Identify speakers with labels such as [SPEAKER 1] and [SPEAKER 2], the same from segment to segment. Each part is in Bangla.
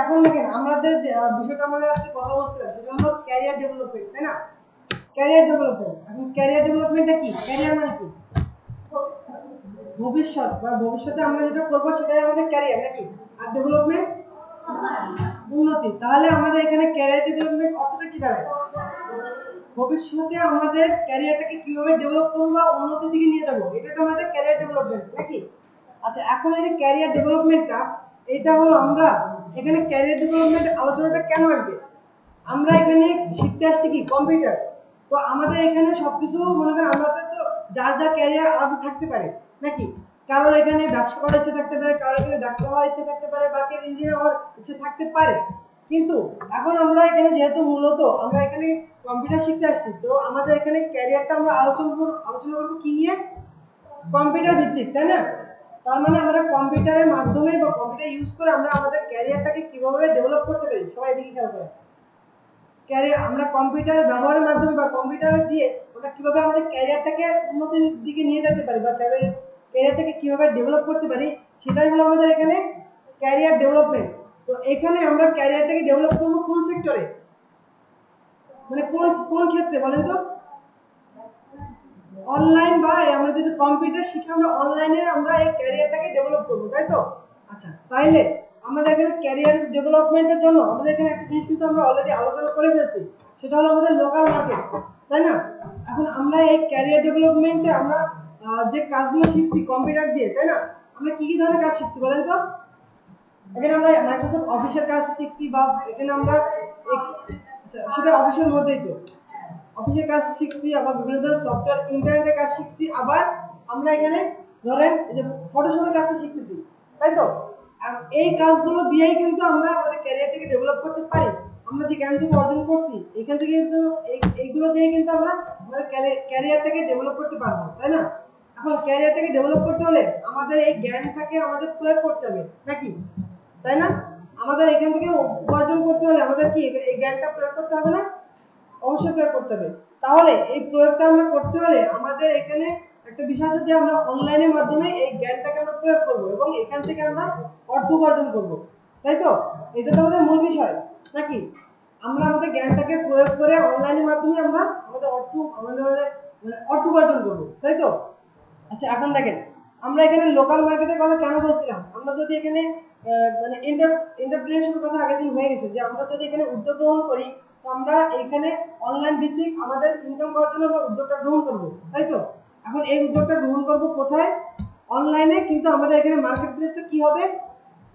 [SPEAKER 1] এখন দেখেন আমাদের বিষয়টা আমাদের আজকে কথা বলছিলাম সেটা হলো ক্যারিয়ার ডেভেলপমেন্ট, তাই না? Career development. এখন ক্যারিয়ার ডেভেলপমেন্টটা কি? ক্যারিয়ার মানে কি? ভবিষ্যৎ বা ভবিষ্যতে আমরা যেটা করবো সেটাই আমাদের ক্যারিয়ার নাকি? আর ডেভেলপমেন্ট উন্নতি। তাহলে আমাদের এখানে ক্যারিয়ার ডেভেলপমেন্ট অর্থটা কি দাঁড়ায়? ভবিষ্যতে আমাদের ক্যারিয়ারটাকে কিভাবে ডেভেলপ করবো বা উন্নতির দিকে নিয়ে যাবো, এটা তো আমাদের ক্যারিয়ার ডেভেলপমেন্ট নাকি? আচ্ছা, এখন এই যে ক্যারিয়ার ডেভেলপমেন্টটা, এটা হলো আমরা এখানে ক্যারিয়ার ডেভেলপমেন্ট আলোচনাটা কেন আসবে? আমরা এখানে শিখতে আসছি কি? কম্পিউটার। তো আমাদের এখানে সবকিছু মনে করেন আমাদের তো যার যার ক্যারিয়ার আলাদা থাকতে পারে নাকি? কারোর এখানে ব্যবসা করার ইচ্ছে থাকতে পারে, কারোর এখানে ডাক্তার হওয়ার ইচ্ছে থাকতে পারে, বা কেউ ইঞ্জিনিয়ার হওয়ার ইচ্ছে থাকতে পারে। কিন্তু এখন আমরা এখানে যেহেতু মূলত আমরা এখানে কম্পিউটার শিখতে আসছি, তো আমাদের এখানে ক্যারিয়ারটা আমরা আলোচনা করবো কি নিয়ে? কম্পিউটার ভিত্তিক, তাই না? তার মানে আমরা কম্পিউটারের মাধ্যমে বা কম্পিউটার ইউজ করে আমরা আমাদের ক্যারিয়ারটাকে কিভাবে ডেভেলপ করতে পারি, সবাই এদিকে খেয়াল করে। ক্যারিয়ার আমরা কম্পিউটারের ব্যবহারের মাধ্যমে বা কম্পিউটার দিয়ে ওটা কিভাবে আমাদের ক্যারিয়ারটাকে উন্নতির দিকে নিয়ে যেতে পারি বা ক্যারিয়ারটাকে কিভাবে ডেভেলপ করতে পারি, সেটাই হলো আমাদের এখানে ক্যারিয়ার ডেভেলপমেন্ট। তো এখানে আমরা ক্যারিয়ারটাকে ডেভেলপ করবো কোন সেক্টরে, মানে কোন কোন ক্ষেত্রে বলেন তো? অনলাইন বা আমরা যদি কম্পিউটার শিখে আমরা অনলাইনে আমরা এই ক্যারিয়ারটাকে ডেভেলপ করবো, তাই তো? আচ্ছা, তাইলে আমাদের এখানে ক্যারিয়ার ডেভেলপমেন্টের জন্য আমাদের এখানে একটা জিনিস কিন্তু আমরা অলরেডি আলোচনা করে ফেলছি, সেটা হলো আমাদের লোকাল মার্কেট, তাই না? এখন আমরা এই ক্যারিয়ার ডেভেলপমেন্টে আমরা যে কাজগুলো শিখছি কম্পিউটার দিয়ে, তাই না? আমরা কি কি ধরনের কাজ শিখছি বলেন তো? এখানে আমরা মাইক্রোসফট অফিসের কাজ শিখছি, বা এখানে আমরা সেটা অফিসের মধ্যেই তো অফিসের কাজ শিখছি, আবার বিভিন্ন ধরনের সফটওয়্যার ইন্টারনেটের কাজ শিখছি, আবার আমরা এখানে ধরেন যে ফটোশপের কাজটা শিখতেছি, তাই তো? আর এই কাজগুলো দিয়েই কিন্তু আমরা আমাদের ক্যারিয়ারটাকে ডেভেলপ করতে পারি। আমরা যে জ্ঞানটুকু অর্জন করছি এখান থেকে কিন্তু এইগুলো দিয়ে কিন্তু আমরা আমাদের ক্যারিয়ারটাকে ডেভেলপ করতে পারবো, তাই না? এখন ক্যারিয়ারটাকে ডেভেলপ করতে হলে আমাদের এই জ্ঞানটাকে আমাদের প্রয়োগ করতে হবে নাকি, তাই না? আমাদের এখান থেকে উপার্জন করতে হলে আমাদের কি এই জ্ঞানটা প্রয়োগ করতে হবে না? অবশ্যই প্রয়োগ করতে হবে। তাহলে এই প্রয়োগটা আমরা করতে হলে আমাদের এখানে একটা বিষয় আছে যে আমরা অনলাইনের মাধ্যমে এই জ্ঞানটাকে আমরা প্রয়োগ করব এবং এখান থেকে আমরা অর্থ উপার্জন করব, তাই তো? এটা তো আমাদের মূল বিষয় নাকি? আমরা আমাদের জ্ঞানটাকে প্রয়োগ করে অনলাইনের মাধ্যমে আমরা আমাদের অর্থ উপার্জন করব, তাই তো? আচ্ছা, এখন দেখেন আমরা এখানে লোকাল মার্কেটের কথা কেন বলছিলাম? আমরা যদি এখানে মানে এন্টারপ্রেনারশিপের কথা আগের দিন হয়ে গেছে যে আমরা যদি এখানে উদ্যোগ গ্রহণ করি, তো আমরা এখানে অনলাইন ভিত্তিক আমাদের ইনকাম করার জন্য আমরা উদ্যোগটা গ্রহণ করব, তাই তো? এখন এই উদ্যোগটা গ্রহণ করব কোথায়? অনলাইনে। কিন্তু আমাদের এখানে মার্কেট প্লেসটা কি হবে?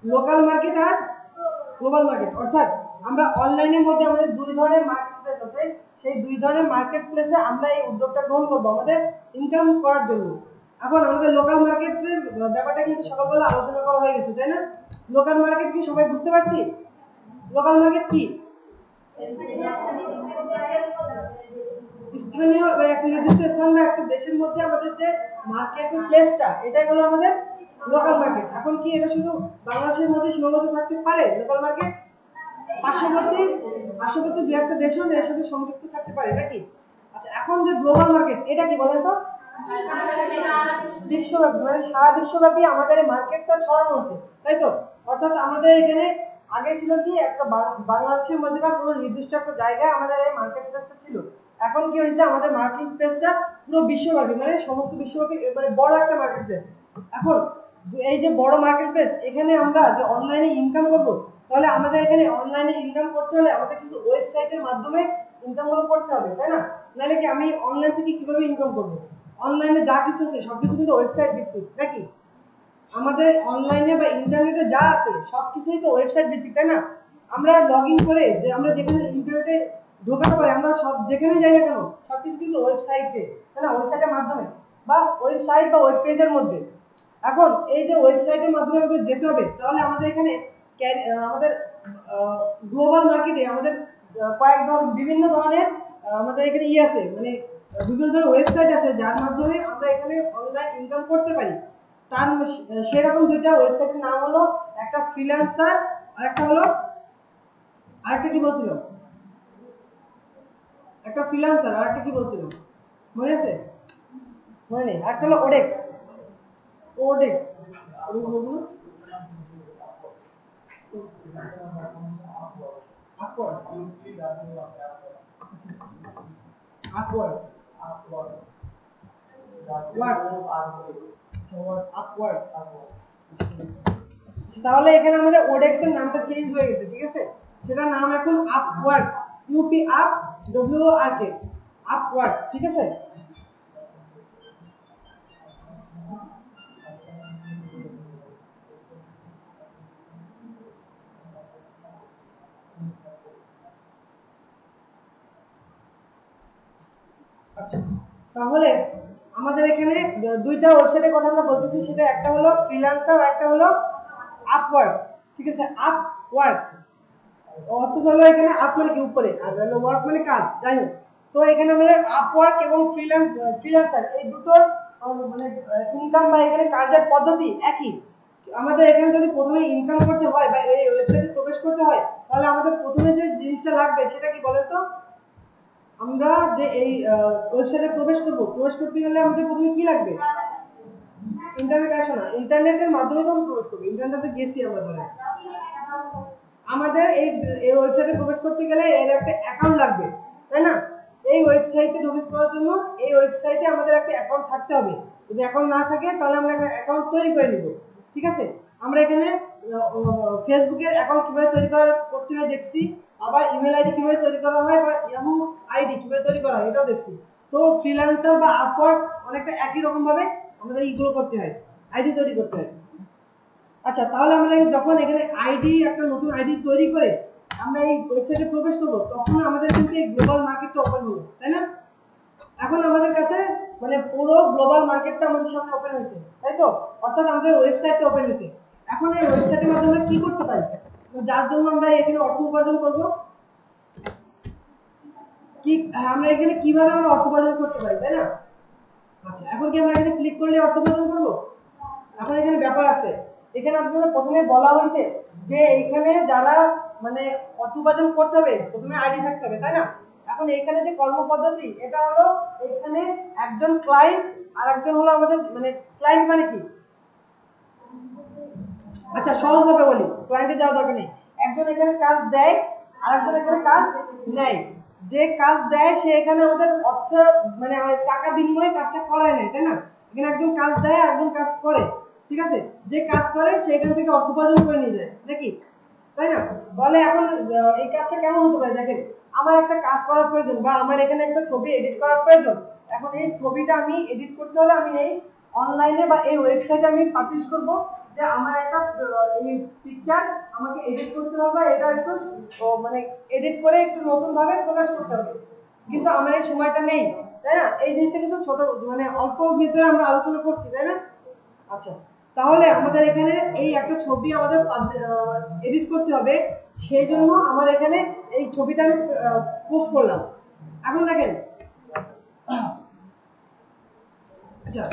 [SPEAKER 1] লোকাল মার্কেট আর গ্লোবাল মার্কেট। অর্থাৎ আমরা অনলাইনের মধ্যে আমাদের দুই ধরনের মার্কেট প্লেস আছে, সেই দুই ধরনের মার্কেট প্লেসে আমরা এই উদ্যোগটা গ্রহণ করব আমাদের ইনকাম করার জন্য। এখন আমাদের লোকাল মার্কেটের ব্যাপারটা কিন্তু সকালবেলা আলোচনা করা হয়ে গেছে, তাই না? লোকাল মার্কেট কি সবাই বুঝতে পারছি? লোকাল মার্কেট কি? স্থানীয় একটা নির্দিষ্ট স্থান বা একটা দেশের মধ্যে আমাদের যে মার্কেট প্লেসটা, এটাই হলো আমাদের লোকাল মার্কেট। এখন কি এটা শুধু বাংলাদেশের মধ্যে সীমাবদ্ধ থাকতে পারে লোকাল মার্কেট? পার্শ্ববর্তী দু একটা দেশও এর সাথে সংযুক্ত থাকতে পারে নাকি? আচ্ছা, এখন যে গ্লোবাল মার্কেট এটা কি বলেন তো? বিশ্বব্যাপী, মানে সারা বিশ্বব্যাপী আমাদের এই মার্কেটটা ছড়ানো আছে, তাই তো? অর্থাৎ আমাদের এখানে আগে ছিল কি একটা বাংলাদেশের মধ্যে বা কোনো নির্দিষ্ট একটা জায়গায় আমাদের এই মার্কেট প্লেসটা ছিল। এখন কি হয়েছে, আমাদের মার্কেট প্লেসটা পুরো বিশ্বব্যাপী, মানে সমস্ত বিশ্বব্যাপী, মানে বড় একটা মার্কেট প্লেস। এখন এই যে বড় মার্কেট প্লেস, এখানে আমরা যে অনলাইনে ইনকাম করব, তাহলে আমাদের এখানে অনলাইনে ইনকাম করতে হলে আমাদের কিছু ওয়েবসাইটের মাধ্যমে ইনকামগুলো করতে হবে, তাই না? নাহলে কি আমি অনলাইন থেকে কিভাবে ইনকাম করব? অনলাইনে যা কিছু আছে সবকিছু কিন্তু ওয়েবসাইট ভিত্তিক নাকি? আমাদের অনলাইনে বা ইন্টারনেটে যা আছে সবকিছুই তো ওয়েবসাইট ভিত্তিক, তাই না? আমরা লগ ইন করে যে আমরা যেখানে ইন্টারনেটে ঢোকার পরে আমরা সব যেখানে যাই না কেন সবকিছু কিন্তু ওয়েবসাইটে, তাই না? ওয়েবসাইটের মাধ্যমে বা ওয়েবসাইট বা ওয়েব পেজের মধ্যে। এখন এই যে ওয়েবসাইটের মাধ্যমে আমাদের যেতে হবে, তাহলে আমাদের এখানে আমাদের গ্লোবাল মার্কেটে আমাদের বিভিন্ন ধরনের আমাদের এখানে আছে, মানে বিভিন্ন ধরনের ওয়েবসাইট আছে যার মাধ্যমে আমরা এখানে অনলাইন ইনকাম করতে পারি। তার সেরকম দুইটা ওয়েবসাইটের নাম হলো, একটা ফ্রিল্যান্সার আর একটা হলো, আরেকটা কি বলছিল? একটা ফ্রিল্যান্সার আর একটা কি বলছিল, মনে আছে? মনে নেই। একটা হলো ওডেক্স। আপওয়ার্ড আপওয়ার্ড আপওয়ার্ড আপওয়ার্ড তাহলে এখানে আমাদের ওডেক্স এর নামটা চেঞ্জ হয়ে গেছে, ঠিক আছে? সেটার নাম এখন upward, UP up W R কে, আপওয়ার্ড, ঠিক আছে? আচ্ছা, তাহলে আমাদের এখানে দুইটা ওয়েবসাইটের কথা আমরা বলতেছি, সেটা একটা হলো ফ্রিল্যান্সার আর একটা হলো আপওয়ার্ক, ঠিক আছে? আপওয়ার্ক অর্থ হলো এখানে আপ মানে কি উপরে, আর হলো ওয়ার্ক মানে কাজ, যাই হোক। তো এখানে আমাদের আপওয়ার্ক এবং ফ্রিল্যান্সার এই দুটোর মানে ইনকাম বা এখানে কাজের পদ্ধতি একই। আমাদের এখানে যদি প্রথমে ইনকাম করতে হয় বা এই ওয়েবসাইটে প্রবেশ করতে হয়, তাহলে আমাদের প্রথমে যে জিনিসটা লাগবে সেটা কি বলেন তো? আমরা যে এই ওয়েবসাইটে প্রবেশ করতে গেলে আমাদের প্রথমে কি লাগবে? ইন্টারনেট আসে না, ইন্টারনেটের মাধ্যমে তো আমরা প্রবেশ করবো, ইন্টারনেটে গেছি আমরা ধরে। আমাদের এই ওয়েবসাইটে প্রবেশ করতে গেলে এর একটা অ্যাকাউন্ট লাগবে, তাই না? এই ওয়েবসাইটে প্রবেশ করার জন্য এই ওয়েবসাইটে আমাদের একটা অ্যাকাউন্ট থাকতে হবে। যদি অ্যাকাউন্ট না থাকে তাহলে আমরা একটা অ্যাকাউন্ট তৈরি করে নিব, ঠিক আছে? আমরা এখানে ফেসবুকের অ্যাকাউন্ট কিভাবে করতে হয় দেখছি, আবার ইমেল আইডি কিভাবে তৈরি করা হয় বা ইয়াহু আইডি কিভাবে তৈরি করা হয় এটাও দেখছি। তো ফ্রিল্যান্সার বা আপওয়ার্ক অনেকটা একই রকম ভাবে আমাদের এইগুলো করতে হয়, আইডি তৈরি করতে হয়। আচ্ছা, তাহলে আমরা যখন এখানে আইডি একটা নতুন আইডি তৈরি করে আমরা এই ওয়েবসাইটে প্রবেশ করব, তখন আমাদের কিন্তু এই গ্লোবাল মার্কেটটা ওপেন হলো, তাই না? এখন আমাদের কাছে মানে পুরো গ্লোবাল মার্কেটটা আমাদের সামনে ওপেন হয়েছে, তাই তো? অর্থাৎ আমাদের ওয়েবসাইটটা ওপেন হয়েছে। এখন এই ওয়েবসাইটের মাধ্যমে আমরা কি করতে পারি, যার জন্য আমরা এখানে অর্থ উপার্জন করব? কি আমরা এখানে কিভাবে আমরা অর্থ উপার্জন করতে পারি, তাই না? আচ্ছা, এখন কি আমরা এখানে ক্লিক করলে অর্থ উপার্জন করব? এখন এখানে ব্যাপার আছে, এখানে আপনাদের প্রথমে বলা হয়েছে যে এখানে যারা মানে অর্থ উপার্জন করতে হবে প্রথমে আইডি থাকতে হবে, তাই না? এখন এখানে যে কর্মপদ্ধতি এটা হলো, এখানে একজন ক্লায়েন্ট আর একজন হলো আমাদের মানে ক্লায়েন্ট মানে কি? আচ্ছা, সহজভাবে বলি, ক্লায়েন্টে যাওয়ার দরকার নেই। একজন এখানে কাজ দেয় আর একজন এখানে কাজ নেয়। যে কাজ দেয় সে এখানে আমাদের অর্থ মানে টাকা বিনিময়ে কাজটা করায় নেয়, তাই না? এখানে একজন কাজ দেয় আর একজন কাজ করে, ঠিক আছে? যে কাজ করে সে এখান থেকে অর্থ উপার্জন করে নিয়ে যায় নাকি, তাই না? বলে এখন এই কাজটা কেমন হতে পারে, দেখেন আমার একটা কাজ করার প্রয়োজন বা আমার এখানে একটা ছবি এডিট করার প্রয়োজন। এখন এই ছবিটা আমি এডিট করতে হলে আমি এই অনলাইনে বা এই ওয়েবসাইটে আমি পাবলিশ করব যে আমার একটা এই পিকচার আমাকে এডিট করতে হবে, এটা একটু মানে এডিট করে একটু নতুন ভাবে প্রকাশ করতে হবে, কিন্তু আমার এই সময়টা নেই, তাই না? এই জিনিসটা কিন্তু ছোট মানে অল্প ভিতরে আমরা আলোচনা করছি, তাই না? আচ্ছা, তাহলে আমাদের এখানে এই একটা ছবি আমাদের এডিট করতে হবে, সেই জন্য আমার এখানে এই ছবিটা আমি পোস্ট করলাম। এখন দেখেন, আচ্ছা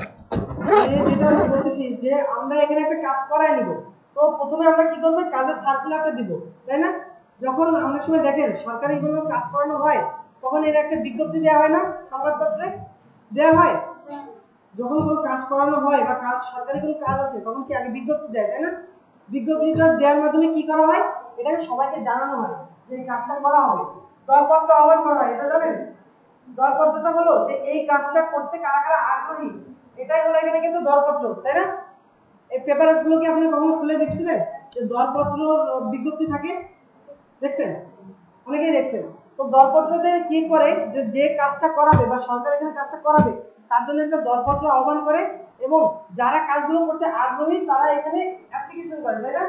[SPEAKER 1] যেটা আমি বলতেছি যে আমরা এখানে একটা কাজ করাই নিব। তো প্রথমে আমরা কি করবো, কাজের সার্কুলারটা দিব, তাই না? যখন অনেক সময় দেখেন সরকারি কোনো কাজ করানো হয় তখন এর একটা বিজ্ঞপ্তি দেওয়া হয় না, সংবাদপত্রে দেওয়া হয়। যখন কোনো কাজ করানো হয় বা কাজ সরকারি কোনো কাজ আছে তখন কি আগে বিজ্ঞপ্তি দেয়, তাই না? বিজ্ঞপ্তিটা দেওয়ার মাধ্যমে কি করা হয়, এটাকে সবাইকে জানানো হয় যে এই কাজটা করা হবে, দরপত্র আহ্বান করা হয়, এটা জানেন? দরপত্রটা হলো যে এই কাজটা করতে কারা কারা আগ্রহী, এটাই হলো এখানে কিন্তু দরপত্র, তাই না? এই পেপার গুলো কি আপনি কখনো খুলে দেখছিলেন যে দরপত্র বিজ্ঞপ্তি থাকে, দেখছেন? অনেকেই দেখছেন। তো দরপত্রতে কি করে যে যে কাজটা করাবে বা সরকার এখানে কাজটা করাবে তার জন্য একটা দরপত্র আহ্বান করে, এবং যারা কাজগুলো করতে আগ্রহী তারা এখানে অ্যাপ্লিকেশন করে, তাই না?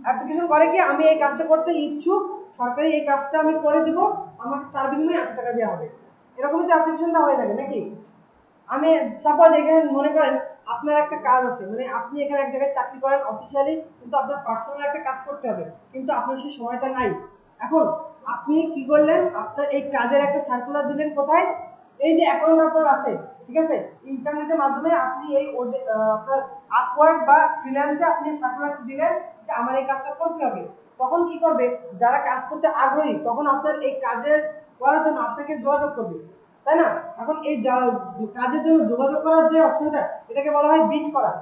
[SPEAKER 1] অ্যাপ্লিকেশন করে কি আমি এই কাজটা করতে ইচ্ছুক, সরকারি এই কাজটা আমি করে দিব, আমাকে তার বিনিময়ে এত টাকা দেওয়া হবে, এরকমই তো অ্যাপ্লিকেশনটা হয়ে থাকে নাকি? আমি সাপোজ এখানে মনে করেন আপনার একটা কাজ আছে, মানে আপনি এখানে এক জায়গায় চাকরি করেন অফিসিয়ালি, কিন্তু আপনার পার্সোনাল একটা কাজ করতে হবে, কিন্তু আপনার সেই সময়টা নাই। এখন আপনি কি করলেন, আপনার এই কাজের একটা সার্কুলার দিলেন কোথায়, এই যে অ্যাকাউন্ট আপনার আছে, ঠিক আছে, ইন্টারনেটের মাধ্যমে আপনি এই আপনার আপওয়ার্ক বা ফ্রিল্যান্সে আপনি সার্কুলার দিলেন যে আমার এই কাজটা করতে হবে। তখন কি করবে, যারা কাজ করতে আগ্রহী তখন আপনার এই কাজের করার জন্য আপনাকে যোগাযোগ করবে, তাই না? এখন এই কাজের জন্য যোগাযোগ করার যে অপশনটা, এটাকে বলা হয় বিড করা,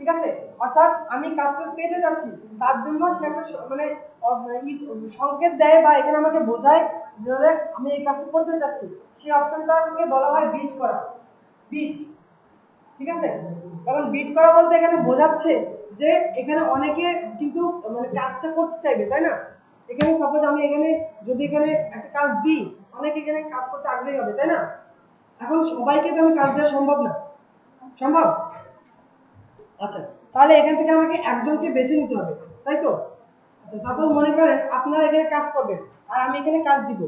[SPEAKER 1] ঠিক আছে, অর্থাৎ আমি কাজটা পেতে যাচ্ছি তার জন্য সে একটা মানে সংকেত দেয় বা এখানে আমাকে বোঝায় যে আমি এই কাজটা করতে যাচ্ছি, সেই অপশনটাকে বলা হয় বিট করা, বিট। ঠিক আছে, কারণ বিট করা বলতে এখানে বোঝাচ্ছে যে এখানে অনেকে কিন্তু মানে কাজটা করতে চাইবে, তাই না? এখানে সাপোজ আমি এখানে যদি এখানে একটা কাজ দিই, অনেকে এখানে কাজ করতে আগ্রহী হবে, তাই না? এখন সবাইকে তো আমি কাজ দেওয়া সম্ভব না, সম্ভব? আচ্ছা, তাহলে এখান থেকে আমাকে একজনকে বেছে নিতে হবে, তাই তো? আচ্ছা, সাপোজ মনে করেন আপনারা এখানে কাজ করবেন আর আমি এখানে কাজ দিব।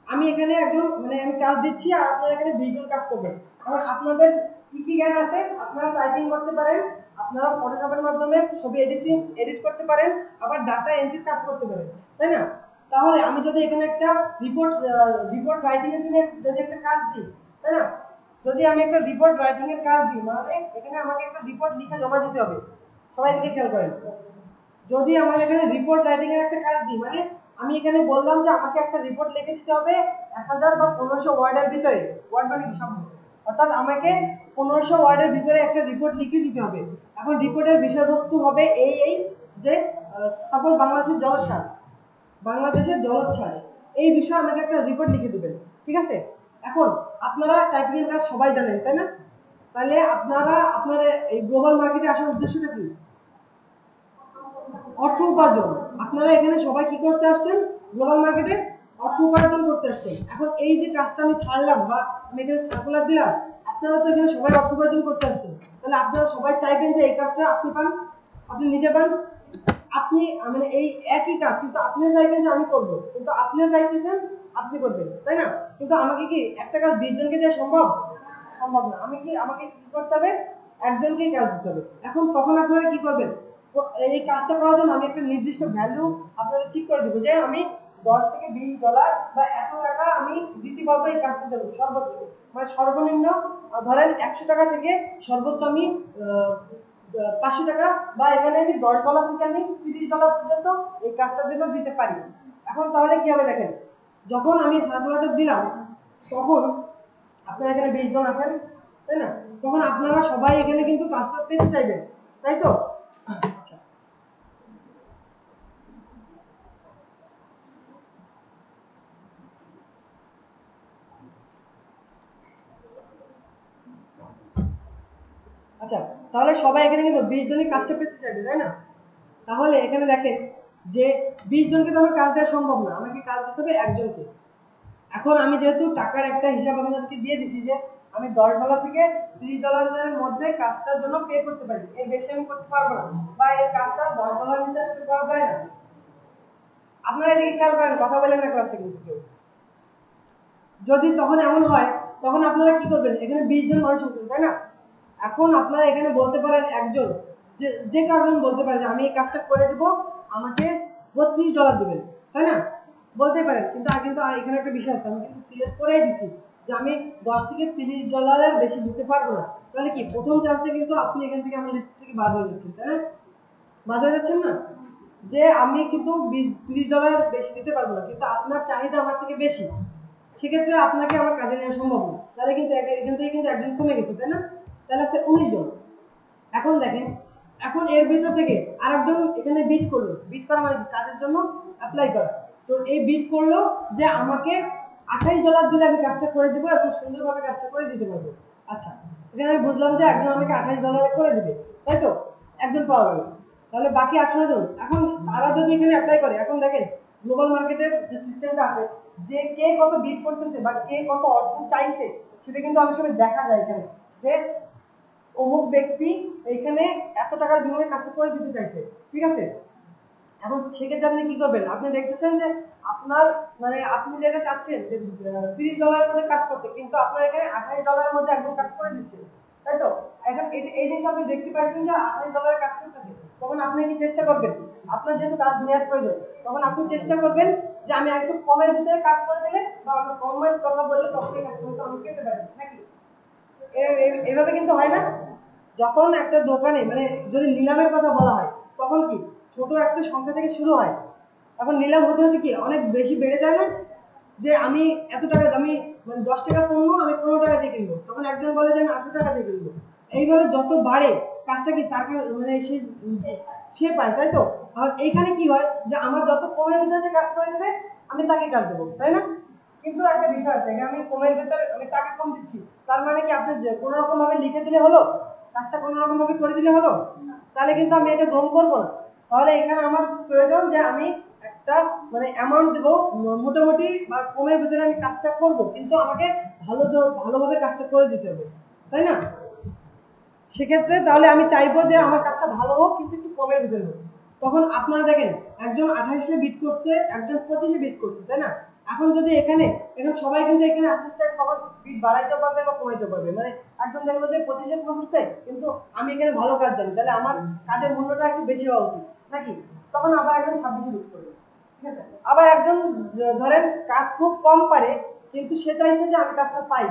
[SPEAKER 1] আমি এখানে একজন মানে আমি কাজ দিচ্ছি আর আপনারা এখানে 20 জন কাজ করবেন। এখন আপনাদের কি কি জ্ঞান আছে? আপনারা টাইপিং করতে পারেন, আপনারা ফটোশপের মাধ্যমে ছবি এডিট করতে পারেন, আবার ডাটা এন্ট্রির কাজ করতে পারেন, তাই না? তাহলে আমি যদি এখানে একটা রিপোর্ট রাইটিং এর জন্য যদি একটা কাজ দিই, তাই না? যদি আমি একটা রিপোর্ট রাইটিং এর কাজ দিই, মানে এখানে আমাকে একটা রিপোর্ট লিখে জমা দিতে হবে। সবাই দিকে খেয়াল করেন, যদি আমার এখানে রিপোর্ট রাইটিং এর একটা কাজ দিই, মানে আমি এখানে বললাম যে আমাকে একটা রিপোর্ট লিখে দিতে হবে 1000 বা 1500 ওয়ার্ডের ভিতরে, ওয়ার্ড মানে কি শব্দ, অর্থাৎ আমাকে 1500 ওয়ার্ডের ভিতরে একটা রিপোর্ট লিখে দিতে হবে। এখন রিপোর্টের বিষয়বস্তু হবে এই যে সাপোজ বাংলাদেশের জলোচ্ছ্বাস, এই বিষয়ে আমাকে একটা রিপোর্ট লিখে দিবেন। ঠিক আছে, এখন আপনারা টাইপিং এর কাজ সবাই জানেন, তাই না? তাহলে আপনারা এই গ্লোবাল মার্কেটে আসার উদ্দেশ্যটা কি? অর্থ উপার্জন। আপনারা এখানে সবাই কি করতে আসছেন? গ্লোবাল মার্কেটে অর্থ উপার্জন করতে আসছেন। এখন এই যে কাজটা আমি ছাড়লাম বা আমি এখানে সার্কুলার দিলাম, আপনারা তো এখানে সবাই অর্থ উপার্জন করতে আসছেন, তাহলে আপনারা সবাই চাইবেন যে এই কাজটা আপনি পান, আপনি নিজে পান। আপনি মানে এই একই কাজ কিন্তু আপনিও চাইবেন যে আমি করবো, কিন্তু আপনিও চাইতেছেন আপনি করবেন, তাই না? কিন্তু আমাকে কি একটা কাজ 20 জনকে দেওয়া সম্ভব? সম্ভব না। আমাকে কি করতে হবে? একজনকেই কাজ দিতে হবে। এখন তখন আপনারা কি করবেন? এই কাজটা করার জন্য আমি একটা নির্দিষ্ট ভ্যালু আপনাদের ঠিক করে দিব যে আমি 10 থেকে $20 বা এত টাকা আমি দিতে পারবো এই কাজটার জন্য সর্বোচ্চ, মানে সর্বনিম্ন ধরেন 100 টাকা থেকে সর্বোচ্চ আমি 500 টাকা বা এখানে আমি $10 থেকে আমি $30 পর্যন্ত এই কাজটার জন্য দিতে পারি। এখন তাহলে কি হবে দেখেন, যখন আমি সার্কুলারটা দিলাম তখন আপনারা এখানে 20 জন আছেন, তাই না? তখন আপনারা সবাই এখানে কিন্তু কাজটা পেতে চাইবেন, তাই তো? আচ্ছা, আচ্ছা, তাহলে সবাই এখানে কিন্তু 20 জনই কাজটা পেতে চাইবে, তাই না? তাহলে এখানে দেখেন যে 20 জনকে তো আমার কাজ দেওয়া সম্ভব না, আমাকে কাজ দিতে হবে একজনকে। এখন আমি যেহেতু টাকার একটা হিসাব আপনাদেরকে দিয়ে দিছি যে আমি $10 থেকে $30 মধ্যে কাজটার জন্য পে করতে পারি, এর বেশি আমি করতে পারবো না, বা এই কাজটা $10 নিতে আসলে করা যায় না। আপনারা এদিকে খেয়াল করেন, কথা বলেন না ক্লাসে কিন্তু কেউ। যদি তখন এমন হয় তখন আপনারা কি করবেন? এখানে 20 জন মানুষ আছেন, তাই না? এখন আপনারা এখানে বলতে পারেন একজন, যে কারণ বলতে পারেন যে আমি এই কাজটা করে দিব, আমাকে $32 দিবেন, তাই না? বলতে পারেন, কিন্তু এখানে একটা বিষয় আছে, আমি কিন্তু সিলেক্ট করেই দিচ্ছি যে আমি 10 থেকে $30 বেশি দিতে পারবো না। তাহলে কি প্রথম চান্সে কিন্তু আপনি এখান থেকে আমার লিস্ট থেকে বাদ হয়ে যাচ্ছেন, তাই না? বাদ হয়ে যাচ্ছেন না, যে আমি কিন্তু $30 বেশি দিতে পারবো না, কিন্তু আপনার চাহিদা আমার থেকে বেশি, সেক্ষেত্রে আপনাকে আমার কাজে নেওয়া সম্ভব না। তাহলে কিন্তু এখান থেকে কিন্তু একজন কমে গেছে, তাই না? তাহলে আছে 19 জন। এখন দেখেন, এখন এর ভিতর থেকে আরেকজন এখানে বিট করলো, বিট করা মানে কাজের জন্য অ্যাপ্লাই করা। তো এই বিট করলো যে আমাকে $28 দিলে আমি কাজটা করে দিব এবং সুন্দরভাবে কাজটা করে দিতে পারবো। আচ্ছা, এখানে আমি বুঝলাম যে একজন আমাকে $28 করে দিবে, তাই তো? একজন পাওয়া গেল, তাহলে বাকি 18 জন। এখন তারা যদি এখানে অ্যাপ্লাই করে, এখন দেখেন গ্লোবাল মার্কেটের যে সিস্টেমটা আছে, যে কে কত বিট করতেছে বা কে কত অর্থ চাইছে, সেটা কিন্তু অনেক সময় দেখা যায় এখানে, যে অমুক ব্যক্তি এখানে এত টাকার বিনিময়ে কাজটা করে দিতে চাইছে, ঠিক আছে? এখন সেক্ষেত্রে আপনি কি করবেন? আপনি দেখতেছেন যে আপনার মানে আপনি যেটা চাচ্ছেন যে $30 মধ্যে কাজ করতে, কিন্তু আপনার এখানে $28 মধ্যে একদম কাজ করে দিচ্ছে, তাই তো? এখন এই জিনিসটা আপনি দেখতে পাচ্ছেন যে $28 কাজ করতেছে, তখন আপনি কি চেষ্টা করবেন? আপনার যেহেতু কাজ নেওয়ার প্রয়োজন, তখন আপনি চেষ্টা করবেন যে আমি একটু কমের ভিতরে কাজ করে দিলে বা আমরা কমের কথা বললে তখন এই কাজটা আমি পেতে পারি নাকি? এভাবে কিন্তু হয় না। যখন একটা দোকানে মানে যদি নিলামের কথা বলা হয়, তখন কি ছোট একটা সংখ্যা থেকে শুরু হয়, এখন নিলাম হতে হতে কি অনেক বেশি বেড়ে যায় না? যে আমি এত টাকা আমি মানে 10 টাকা পণ্য আমি 15 টাকা দিয়ে কিনবো, তখন একজন বলে যে আমি 18 টাকা দিয়ে কিনবো। এইভাবে যত বাড়ে কাজটা কি তার মানে সে পায়, তাই তো? আর এইখানে কি হয় যে আমার যত কমের ভিতরে যে কাজ করে দেবে আমি তাকে কাজ দেবো, তাই না? কিন্তু একটা বিষয় আছে, আমি কমের ভিতরে আমি টাকা কম দিচ্ছি, তার মানে কি আপনি কোনো রকম ভাবে লিখে দিলে হলো, কাজটা কোনো রকম ভাবে করে দিলে হলো? তাহলে কিন্তু আমি এটা গ্রহণ করবো না। তাহলে এখানে আমার প্রয়োজন যে আমি একটা মানে অ্যামাউন্ট দেবো মোটামুটি বা কমের ভিতরে আমি কাজটা করব, কিন্তু আমাকে ভালোভাবে কাজটা করে দিতে হবে, তাই না? সেক্ষেত্রে তাহলে আমি চাইবো যে আমার কাজটা ভালো হোক কিন্তু একটু কমের ভিতরে হোক। তখন আপনারা দেখেন একজন 28-এ বিট করছে, একজন 25-এ বিট করছে, তাই না? এখন যদি এখানে সবাই কিন্তু এখানে আস্তে আস্তে সবার বিট বাড়াইতে পারবে বা কমাইতে পারবে, মানে একজন দেখবো যে 25-এ করছে কিন্তু আমি এখানে ভালো কাজ জানি, তাহলে আমার কাজের মূল্যটা একটু বেশি হওয়া উচিত নাকি? তখন আবার একজন 26-এ বিট করবে, ঠিক আছে? আবার একজন ধরেন কাজ খুব কম পারে কিন্তু সে চাইছে যে আমি কাজটা পাই,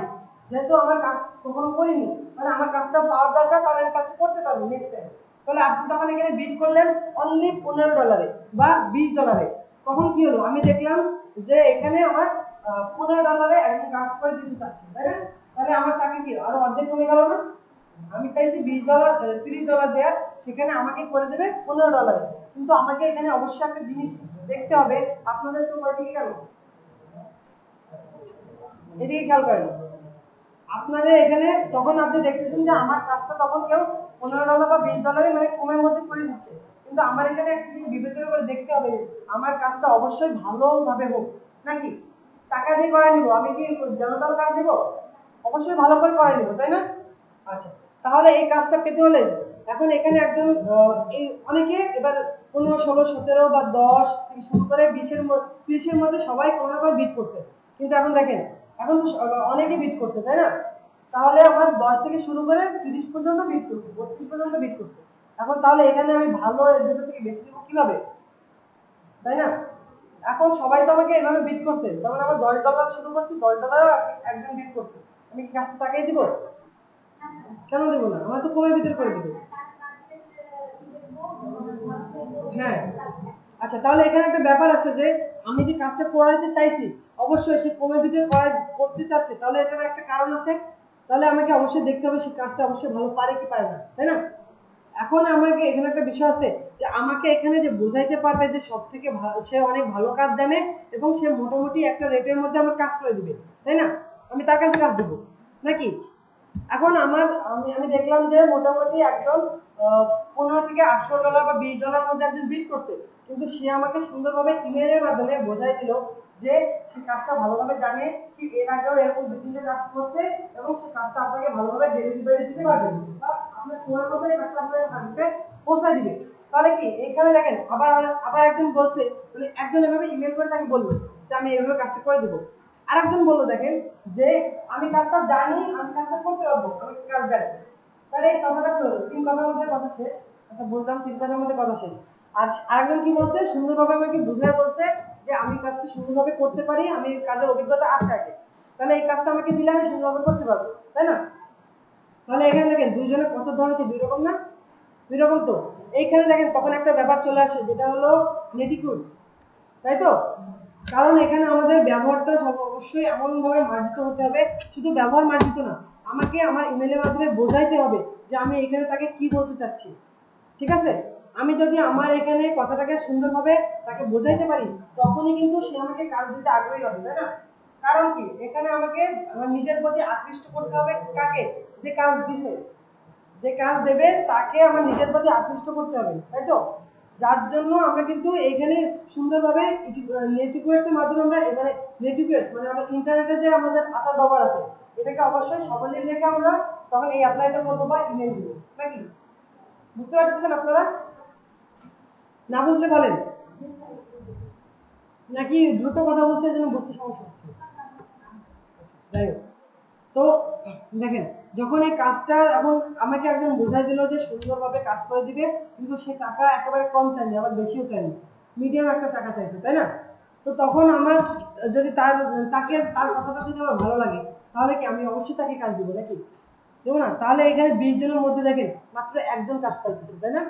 [SPEAKER 1] যেহেতু আমার কাজ কখনো করিনি, মানে আমার কাজটা পাওয়ার দরকার, তাহলে আমি কাজটা করতে পারবো নেক্সট টাইম। তাহলে আপনি তখন এখানে বিড করলেন অনলি $15 বা $20। তখন কি হলো, আমি দেখলাম যে এখানে আমার $15 একজন কাজ করে দিতে চাচ্ছে, তাই না? তাহলে আমার টাকা কি আরো অর্ধেক কমে গেল না? আমি চাইছি $20 $30 দেওয়ার, সেখানে আমাকে করে দেবে $15। কিন্তু আমাকে এখানে অবশ্যই একটা জিনিস দেখতে হবে, আপনাদের তো ওইদিকে গেল, এদিকে খেয়াল করেন। আপনাদের এখানে তখন আপনি দেখতেছেন যে আমার কাজটা তখন কেউ $15 বা $20 মানে কমের মধ্যে করে দিচ্ছে, কিন্তু আমার এখানে একটা জিনিস বিবেচনা করে দেখতে হবে আমার কাজটা অবশ্যই ভালোভাবে হোক নাকি? টাকা দিয়ে করে নিব, আমি কি জনতার কাজ দিব? অবশ্যই ভালো করে করে নিব, তাই না? আচ্ছা, তাহলে এই কাজটা পেতে হলে এখন এখানে একজন এই অনেকে এবার 15, 16, 17 বা 10 থেকে শুরু করে 20-30-এর মধ্যে সবাই কোনো না কোনো বিট করছে, কিন্তু এখন দেখেন এখন তো অনেকে বিট করছে, তাই না? তাহলে আমার 10 থেকে শুরু করে 30 পর্যন্ত বিট করছে, 32 পর্যন্ত বিট করছে। এখন তাহলে এখানে আমি ভালো এর দুটো থেকে বেশি দেবো কিভাবে, তাই না? এখন সবাই তো আমাকে এভাবে বিট করছে, তখন আমার $10 শুরু করছি, $10 একজন বিট করছে, আমি কি কাজটা তাকেই দিব? কেন দেবো না? আমার তো কমের ভিতরে করে দিবে। হ্যাঁ, আচ্ছা, তাহলে এখানে একটা ব্যাপার আছে যে আমি যে কাজটা করাইতে চাইছি অবশ্যই সে কমের ভিতরে করতে চাচ্ছে, তাহলে এটার একটা কারণ আছে, তাহলে আমাকে অবশ্যই দেখতে হবে সে কাজটা অবশ্যই ভালো পারে কি পারে না, তাই না? এখন আমাকে এখানে একটা বিষয় আছে যে আমাকে এখানে যে বোঝাইতে পারবে যে সব থেকে সে অনেক ভালো কাজ জানে এবং সে মোটামুটি একটা রেটের মধ্যে আমার কাজ করে দিবে, তাই না? আমি তার কাছে কাজ দেবো নাকি? এখন আমি দেখলাম যে মোটামুটি একজন $15 থেকে $18 বা $20 মধ্যে একজন বিল করছে, কিন্তু সে আমাকে সুন্দরভাবে ইমেলের মাধ্যমে বোঝাই দিল যে সে কাজটা ভালোভাবে জানে, সে এর আগেও এরকম 2-3টে কাজ করছে এবং সে কাজটা আপনাকে ভালোভাবে ডেলিভারি দিতে পারবে বা আপনার সময়ের মধ্যে কাজটা আপনার হাতে পৌঁছায় দিবে। তাহলে কি এখানে দেখেন আবার আবার একজন বলছে, মানে একজন এভাবে ইমেল করে তাকে বললো যে আমি এভাবে কাজটা করে দেবো, আরেকজন বললো দেখেন যে আমি কাজটা জানি, আমি কাজটা করতে পারবো, আমি কাজ জানি। তাহলে এই কথাটা তো 3 কথার মধ্যে কথা শেষ। আচ্ছা, বললাম 3 কথার মধ্যে কথা শেষ। আর আরেকজন কি বলছে, সুন্দরভাবে আমাকে বুঝিয়ে বলছে যে আমি কাজটা সুন্দরভাবে করতে পারি, আমি কাজের অভিজ্ঞতা আছে আগে, তাহলে এই কাজটা আমাকে দিলে আমি সুন্দরভাবে করতে পারবো, তাই না? তাহলে এখানে দেখেন দুইজনের কত ধরনের দুই রকম না, দুই রকম তো। এইখানে দেখেন তখন একটা ব্যাপার চলে আসে যেটা হলো নেটিকুইজ, তাই তো? কারণ এখানে আমাদের ব্যবহারটা অবশ্যই এমন ভাবে মার্জিত হতে হবে, শুধু ব্যবহার মার্জিত না, আমাকে আমার ইমেলের মাধ্যমে বোঝাইতে হবে যে আমি এখানে তাকে কি বলতে চাচ্ছি, ঠিক আছে? আমি যদি আমার এখানে কথাটাকে সুন্দরভাবে তাকে বোঝাইতে পারি তখনই কিন্তু সে আমাকে কাজ দিতে আগ্রহী হবে, তাই না? কারণ কি এখানে আমাকে আমার নিজের প্রতি আকৃষ্ট করতে হবে, কাকে? যে কাজ দিছে, যে কাজ দেবে তাকে আমার নিজের প্রতি আকৃষ্ট করতে হবে, তাই তো? যার জন্য আমরা কিন্তু এখানে সুন্দরভাবে নেটিকুয়েটের মাধ্যমে আমরা মানে নেটিকুয়েট মানে আমরা ইন্টারনেটে যে আমাদের আসার ব্যবহার আছে এটাকে অবশ্যই সকলে লেখে আমরা তখন এই অ্যাপ্লাইটা করবো বা ইমেল দিব নাকি? বুঝতে পারছেন আপনারা? না বুঝলে বলেন, নাকি দ্রুত কথা বলছে যেন বুঝতে সমস্যা হচ্ছে? যাই হোক, তো দেখেন যখন এই কাজটা এখন আমাকে একজন বোঝাই দিল যে সুন্দরভাবে কাজ করে দিবে, কিন্তু সে টাকা একেবারে কম চাইনি আবার বেশিও চাইনি, মিডিয়াম একটা টাকা চাইছে, তাই না? তো তখন আমার যদি তার কথাটা যদি আমার ভালো লাগে তাহলে কি আমি অবশ্যই তাকে কাজ দিব নাকি? দেবো না? তাহলে এখানে 20 জনের মধ্যে দেখেন মাত্র একজন কাজ পাইছে, তাই না?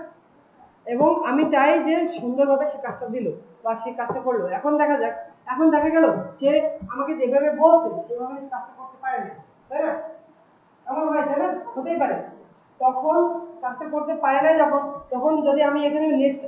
[SPEAKER 1] এবং আমি চাই যে সুন্দরভাবে সে কাজটা দিল বা সে কাজটা করলো। এখন দেখা যাক, এখন দেখা গেল যে আমাকে যেভাবে বলছে সেভাবে কাজটা করতে পারে না, তাই না? এমন হয়, তাই না? হতেই পারে। তখন কাজটা করতে পারে না যখন তখন যদি আমি এখানে নেক্সট